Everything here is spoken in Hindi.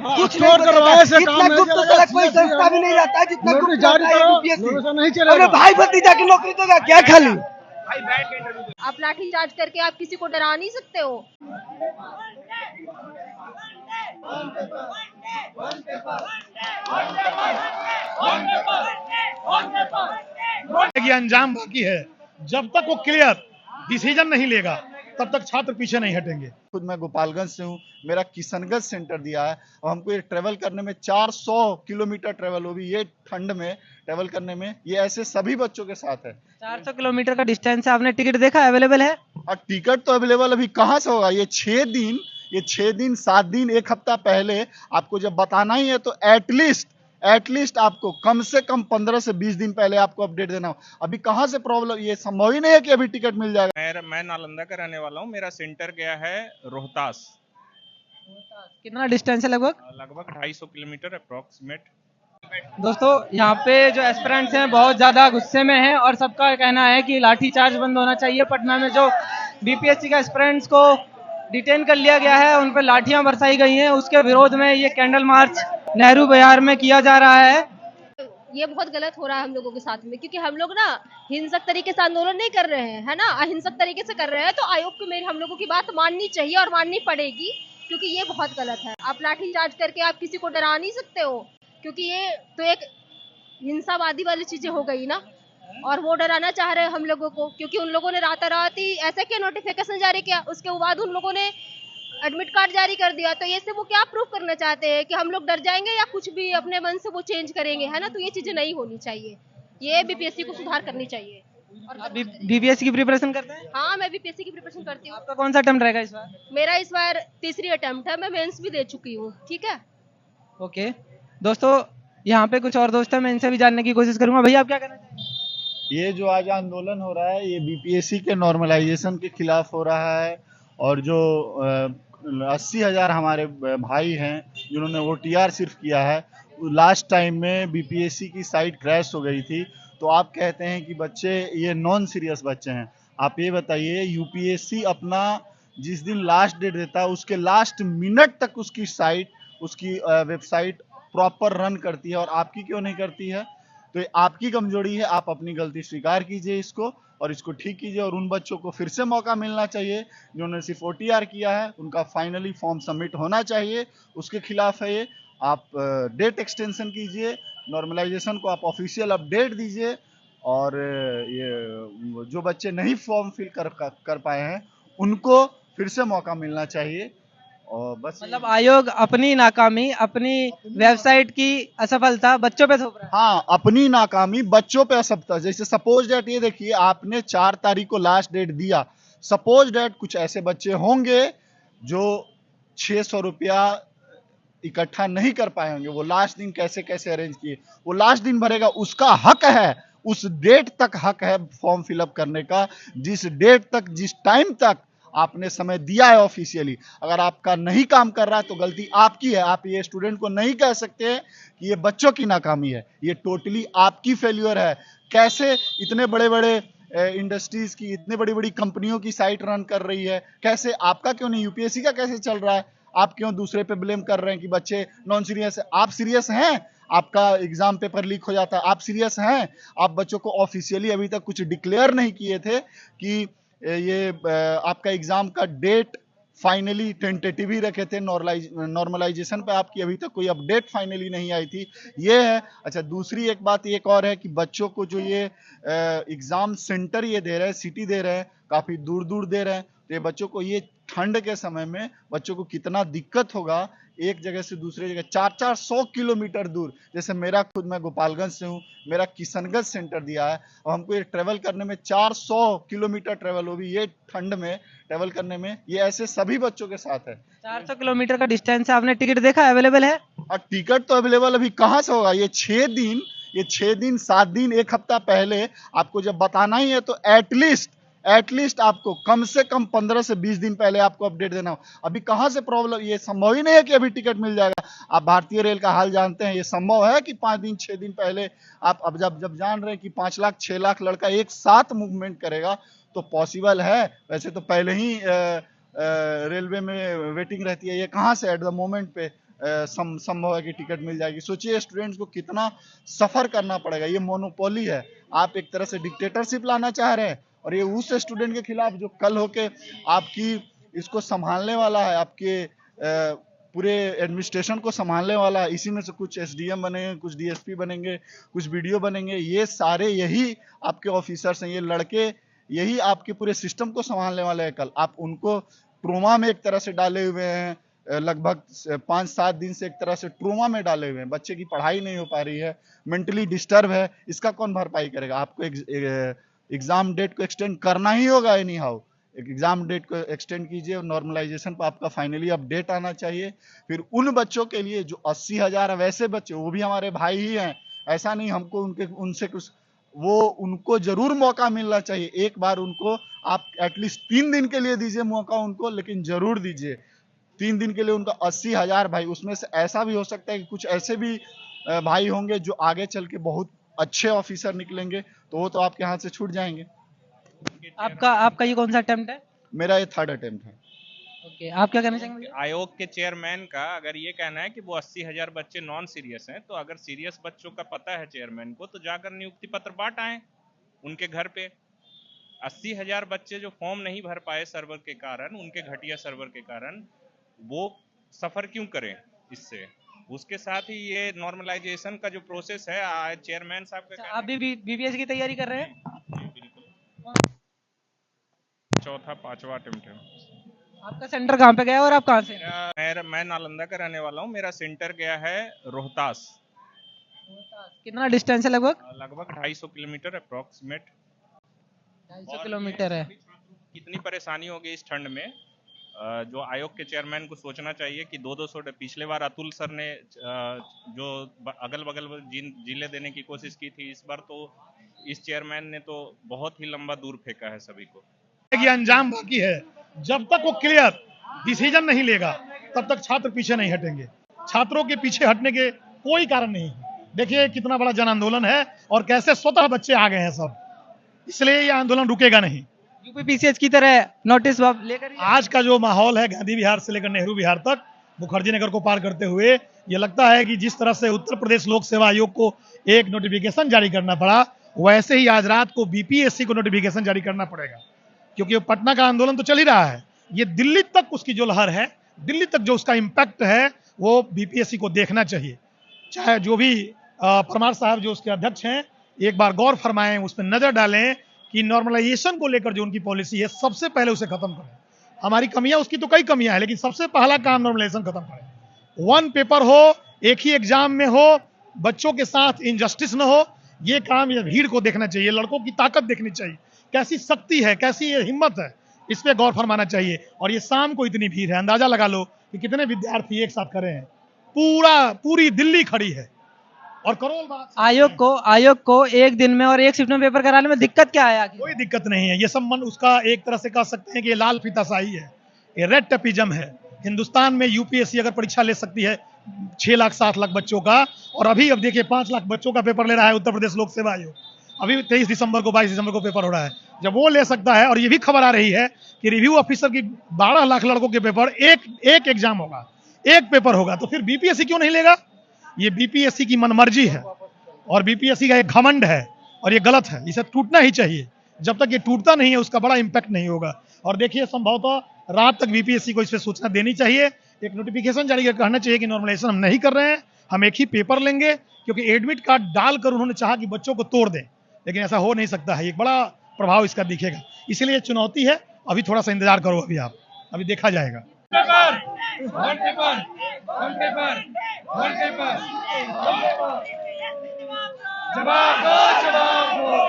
कुछ चोर करवाए से काम नहीं गुप्त चलेगा। तक कोई संस्था भी नहीं जाता है जितना नौकरी गुप्त जारी होता है करो, यूपीएससी। नौकरी नहीं अरे चलेगा। भाई भतीजा की नौकरी तो क्या खाली। आप लाठी चार्ज करके आप किसी को डरा नहीं सकते हो। की अंजाम बाकी है। जब तक वो क्लियर डिसीजन नहीं लेगा तब तक छात्र पीछे नहीं हटेंगे। खुद मैं गोपालगंज से हूँ, मेरा किशनगंज सेंटर दिया है और हमको ये ट्रेवल करने में 400 किलोमीटर ट्रेवल हो भी ये ठंड में ट्रेवल करने में, ये ऐसे सभी बच्चों के साथ है। 400 किलोमीटर का डिस्टेंस है, आपने टिकट देखा अवेलेबल है? और टिकट तो अवेलेबल अभी कहाँ से होगा? ये 6 दिन 7 दिन 1 हफ्ता पहले आपको जब बताना ही है तो एटलीस्ट आपको कम से कम 15 से 20 दिन पहले आपको अपडेट देना हो। अभी कहाँ से प्रॉब्लम, ये संभव ही नहीं है कि अभी टिकट मिल जाएगा। मैं नालंदा का रहने वाला हूँ। मेरा सेंटर गया है रोहतास। कितना डिस्टेंस है लगभग? लगभग 250 किलोमीटर अप्रोक्सीमेट। दोस्तों यहाँ पे जो एस्पिरेंट्स हैं बहुत ज्यादा गुस्से में हैं और सबका कहना है कि लाठीचार्ज बंद होना चाहिए। पटना में जो बीपीएससी के एस्पिरेंट्स को डिटेन कर लिया गया है, उन पर लाठियां बरसाई गई हैं, उसके विरोध में ये कैंडल मार्च नेहरू बाजार में किया जा रहा है। ये बहुत गलत हो रहा है हम लोगों के साथ में, क्योंकि हम लोग ना हिंसक तरीके से आंदोलन नहीं कर रहे हैं, है ना, अहिंसक तरीके से कर रहे हैं। तो आयोग को मेरी हम लोगों की बात माननी चाहिए और माननी पड़ेगी, क्योंकि ये बहुत गलत है। आप लाठी चार्ज करके आप किसी को डरा नहीं सकते हो, क्योंकि ये तो एक हिंसावादी वाली चीजें हो गई ना। और वो डराना चाह रहे हैं हम लोगों को, क्योंकि उन लोगों ने रातारात ही ऐसे क्या नोटिफिकेशन जारी किया, उसके बाद उन लोगों ने एडमिट कार्ड जारी कर दिया। तो ये से वो क्या प्रूफ करना चाहते हैं कि हम लोग डर जाएंगे या कुछ भी अपने मन से वो चेंज करेंगे, है ना। तो ये चीजें नहीं होनी चाहिए, ये बीपीएससी को सुधार करनी चाहिए। और बीपीएससी की प्रिपरेशन करते हैं? हाँ, मैं बीपीएससी की प्रिपरेशन करती हूँ। आपका कौन सा अटेम्प्ट रहेगा इस बार? मेरा इस बार तीसरी अटेम्प्ट है, मैं मेंस भी दे चुकी हूँ। ठीक है, ओके दोस्तों, यहाँ पे कुछ और दोस्त हैं, मैं इनसे भी जानने की कोशिश करूंगा। भैया आप क्या कहना चाहेंगे? ये जो आज आंदोलन हो रहा है ये बीपीएससी के नॉर्मलाइजेशन के खिलाफ हो रहा है। और जो 80,000 हमारे भाई हैं जिन्होंने ओटीआर सिर्फ किया है, लास्ट टाइम में बीपीएससी की साइट क्रैश हो गई थी। तो आप कहते हैं कि बच्चे ये नॉन सीरियस बच्चे हैं। आप ये बताइए, यूपीएससी अपना जिस दिन लास्ट डेट देता है उसके लास्ट मिनट तक उसकी साइट, उसकी वेबसाइट प्रॉपर रन करती है और आपकी क्यों नहीं करती है? तो ये आपकी कमजोरी है। आप अपनी गलती स्वीकार कीजिए इसको और इसको ठीक कीजिए। और उन बच्चों को फिर से मौका मिलना चाहिए जिन्होंने सिर्फ ओटीआर किया है, उनका फाइनली फॉर्म सबमिट होना चाहिए। उसके खिलाफ है ये। आप डेट एक्सटेंशन कीजिए, नॉर्मलाइजेशन को आप ऑफिशियल अपडेट दीजिए। और ये जो बच्चे नहीं फॉर्म फिल कर पाए हैं उनको फिर से मौका मिलना चाहिए। और बस मतलब आयोग अपनी नाकामी, अपनी वेबसाइट की असफलता बच्चों पे थोप रहा है। हाँ, अपनी नाकामी बच्चों पे असफलता। जैसे सपोज डेट, ये देखिए आपने 4 तारीख को लास्ट डेट दिया। सपोज डेट कुछ ऐसे बच्चे होंगे जो 600 रुपया इकट्ठा नहीं कर पाए होंगे। वो लास्ट दिन कैसे कैसे अरेंज किए, वो लास्ट दिन भरेगा, उसका हक है, उस डेट तक हक है फॉर्म फिलअप करने का, जिस डेट तक, जिस टाइम तक आपने समय दिया है ऑफिशियली। अगर आपका नहीं काम कर रहा है तो गलती आपकी है। आप ये स्टूडेंट को नहीं कह सकते कि ये बच्चों की नाकामी है, ये टोटली आपकी फेल्यूर है। कैसे इतने बड़े बड़े इंडस्ट्रीज की, इतने बड़ी बड़ी कंपनियों की साइट रन कर रही है, कैसे आपका क्यों नहीं, यूपीएससी का कैसे चल रहा है? आप क्यों दूसरे पे ब्लेम कर रहे हैं कि बच्चे नॉन सीरियस है? आप सीरियस हैं? आपका एग्जाम पेपर लीक हो जाता है, आप सीरियस हैं? आप बच्चों को ऑफिशियली अभी तक कुछ डिक्लेयर नहीं किए थे कि ये आपका एग्जाम का डेट फाइनली टेंटेटिव ही रखे थे। नॉर्मलाइजेशन पे आपकी अभी तक कोई अपडेट फाइनली नहीं आई थी, ये है। अच्छा, दूसरी एक बात एक और है कि बच्चों को जो ये एग्जाम सेंटर ये दे रहे हैं, सिटी दे रहे हैं, काफी दूर दूर दे रहे हैं। तो ये बच्चों को, ये ठंड के समय में बच्चों को कितना दिक्कत होगा एक जगह से दूसरे जगह 400 किलोमीटर दूर। जैसे मेरा खुद, मैं गोपालगंज से हूँ, मेरा किशनगंज सेंटर दिया है और हमको ये ट्रेवल करने में 400 किलोमीटर ट्रेवल हो भी ये ठंड में ट्रेवल करने में, ये ऐसे सभी बच्चों के साथ है। 400 किलोमीटर का डिस्टेंस है, आपने टिकट देखा अवेलेबल है? और टिकट तो अवेलेबल अभी कहाँ से होगा? ये 6 दिन 7 दिन 1 हफ्ता पहले आपको जब बताना ही है तो एटलीस्ट आपको कम से कम 15 से 20 दिन पहले आपको अपडेट देना हो। अभी कहाँ से प्रॉब्लम, ये संभव ही नहीं है कि अभी टिकट मिल जाएगा। आप भारतीय रेल का हाल जानते हैं, ये संभव है कि 5 दिन 6 दिन पहले आप, अब जब जान रहे हैं कि 5 लाख 6 लाख लड़का एक साथ मूवमेंट करेगा तो पॉसिबल है। वैसे तो पहले ही रेलवे में वेटिंग रहती है, ये कहाँ से एट द मोमेंट पे संभव है कि टिकट मिल जाएगी। सोचिए स्टूडेंट्स को कितना सफर करना पड़ेगा। ये मोनोपोली है, आप एक तरह से डिक्टेटरशिप लाना चाह रहे हैं, और ये उस स्टूडेंट के खिलाफ जो कल होके आपकी इसको संभालने वाला है, आपके पूरे एडमिनिस्ट्रेशन को संभालने वाला है। इसी में से कुछ एसडीएम बनेंगे, कुछ डीएसपी बनेंगे, कुछ बीडीओ बनेंगे। ये सारे यही आपके ऑफिसर्स हैं, ये लड़के यही आपके पूरे सिस्टम को संभालने वाले हैं। कल आप उनको ट्रोमा में एक तरह से डाले हुए हैं, लगभग 5-7 दिन से एक तरह से ट्रोमा में डाले हुए हैं। बच्चे की पढ़ाई नहीं हो पा रही है, मेंटली डिस्टर्ब है, इसका कौन भरपाई करेगा? आपको एग्जाम डेट को एक्सटेंड करना ही होगा एनी हाउ। एग्जाम डेट को एक्सटेंड कीजिए और नॉर्मलाइजेशन पर आपका फाइनली अपडेट आना चाहिए। फिर उन बच्चों के लिए जो 80,000 वैसे बच्चे, वो भी हमारे भाई ही हैं, ऐसा नहीं हमको उनसे कुछ, वो उनको जरूर मौका मिलना चाहिए। एक बार उनको आप एटलीस्ट 3 दिन के लिए दीजिए मौका उनको, लेकिन जरूर दीजिए 3 दिन के लिए उनका 80,000 भाई। उसमें से ऐसा भी हो सकता है कि कुछ ऐसे भी भाई होंगे जो आगे चल के बहुत अच्छे ऑफिसर निकलेंगे, तो वो तो आपके हाथ से छूट जाएंगे। आपका ये कौन सा अटेम्प्ट है? मेरा ये 3rd अटेम्प्ट है। ओके, आप क्या कहना चाहेंगे? आयोग के चेयरमैन का अगर ये कहना है कि वो 80,000 बच्चे नॉन सीरियस हैं, तो अगर सीरियस बच्चों का पता है चेयरमैन को, तो जाकर नियुक्ति पत्र बांट आए उनके घर पे। 80,000 बच्चे जो फॉर्म नहीं भर पाए सर्वर के कारण, उनके घटिया सर्वर के कारण, वो सफर क्यों करें इससे? उसके साथ ही ये नॉर्मलाइजेशन का जो प्रोसेस है, चेयरमैन साहब का आप भी बीपीएससी की तैयारी कर रहे हैं? चौथा 5वां अटेम्प्ट है। आपका सेंटर कहाँ पे गया और आप कहाँ से? मैं नालंदा का रहने वाला हूँ। मेरा सेंटर गया है रोहतास। कितना डिस्टेंस है? लगभग 250 किलोमीटर अप्रोक्सीमेट। 250 किलोमीटर है। कितनी परेशानी होगी इस ठंड में। जो आयोग के चेयरमैन को सोचना चाहिए कि 200 पिछले बार अतुल सर ने जो अगल बगल जिले देने की कोशिश की थी, इस बार तो इस चेयरमैन ने तो बहुत ही लंबा दूर फेंका है सभी को। ये अंजाम बाकी है। जब तक वो क्लियर डिसीजन नहीं लेगा, तब तक छात्र पीछे नहीं हटेंगे। छात्रों के पीछे हटने के कोई कारण नहीं। देखिए कितना बड़ा जन आंदोलन है और कैसे स्वतः बच्चे आ गए हैं सब, इसलिए ये आंदोलन रुकेगा नहीं। यूपीपीसीएच की तरह नोटिस लेकर आज का जो माहौल है गांधी विहार से लेकर नेहरू विहार तक, मुखर्जी नगर को पार करते हुए, ये लगता है कि जिस तरह से उत्तर प्रदेश लोक सेवा आयोग को एक नोटिफिकेशन जारी करना पड़ा, वैसे ही आज रात को बीपीएससी को नोटिफिकेशन जारी करना पड़ेगा। क्योंकि पटना का आंदोलन तो चल ही रहा है, ये दिल्ली तक उसकी जो लहर है, दिल्ली तक जो उसका इम्पैक्ट है, वो बीपीएससी को देखना चाहिए। चाहे जो भी परमार साहब जो उसके अध्यक्ष हैं, एक बार गौर फरमाएं, उस पर नजर डालें कि नॉर्मलाइजेशन को लेकर जो उनकी पॉलिसी है, सबसे पहले उसे खत्म करें। हमारी कमियां, उसकी तो कई कमियां हैं, लेकिन सबसे पहला काम नॉर्मलाइजेशन खत्म करें। 1 पेपर हो, एक ही एग्जाम में हो, बच्चों के साथ इनजस्टिस न हो, ये काम, ये भीड़ को देखना चाहिए, लड़कों की ताकत देखनी चाहिए, कैसी शक्ति है, कैसी ये हिम्मत है, इस पे गौर फरमाना चाहिए। और ये शाम को इतनी भीड़ है, अंदाजा लगा लो कि कितने विद्यार्थी एक साथ खड़े हैं। पूरी दिल्ली खड़ी है और करोड़ बात। आयोग को एक दिन में और एक शिफ्ट में पेपर कराने में दिक्कत क्या है? कोई दिक्कत नहीं है। ये सब मन उसका एक तरह से कह सकते हैं कि ये लाल फीताशाही है, ये रेड टपिज्म है। हिंदुस्तान में यूपीएससी अगर परीक्षा ले सकती है 6 लाख 7 लाख बच्चों का, और अभी अब देखिए 5 लाख बच्चों का पेपर ले रहा है उत्तर प्रदेश लोक सेवा आयोग। अभी 23 दिसंबर को 22 दिसंबर को पेपर हो रहा है। जब वो ले सकता है, और ये भी खबर आ रही है कि रिव्यू ऑफिसर की 12 लाख लड़कों के पेपर, एक एग्जाम होगा, एक पेपर होगा, तो फिर बीपीएससी क्यों नहीं लेगा? ये बीपीएससी की मनमर्जी है और बीपीएससी का एक घमंड है, और ये गलत है। इसे टूटना ही चाहिए। जब तक ये टूटता नहीं है, उसका बड़ा इंपैक्ट नहीं होगा। और देखिए संभवतः रात तक बीपीएससी को इस पर सूचना देनी चाहिए, एक नोटिफिकेशन जारी कर कहना चाहिए कि नॉर्मलाइजेशन हम नहीं कर रहे हैं, हम एक ही पेपर लेंगे। क्योंकि एडमिट कार्ड डालकर उन्होंने चाहा कि बच्चों को तोड़ दें, लेकिन ऐसा हो नहीं सकता है। एक बड़ा प्रभाव इसका दिखेगा, इसलिए चुनौती है। अभी थोड़ा सा इंतजार करो, अभी देखा जाएगा। जवाब दो, जवाब दो।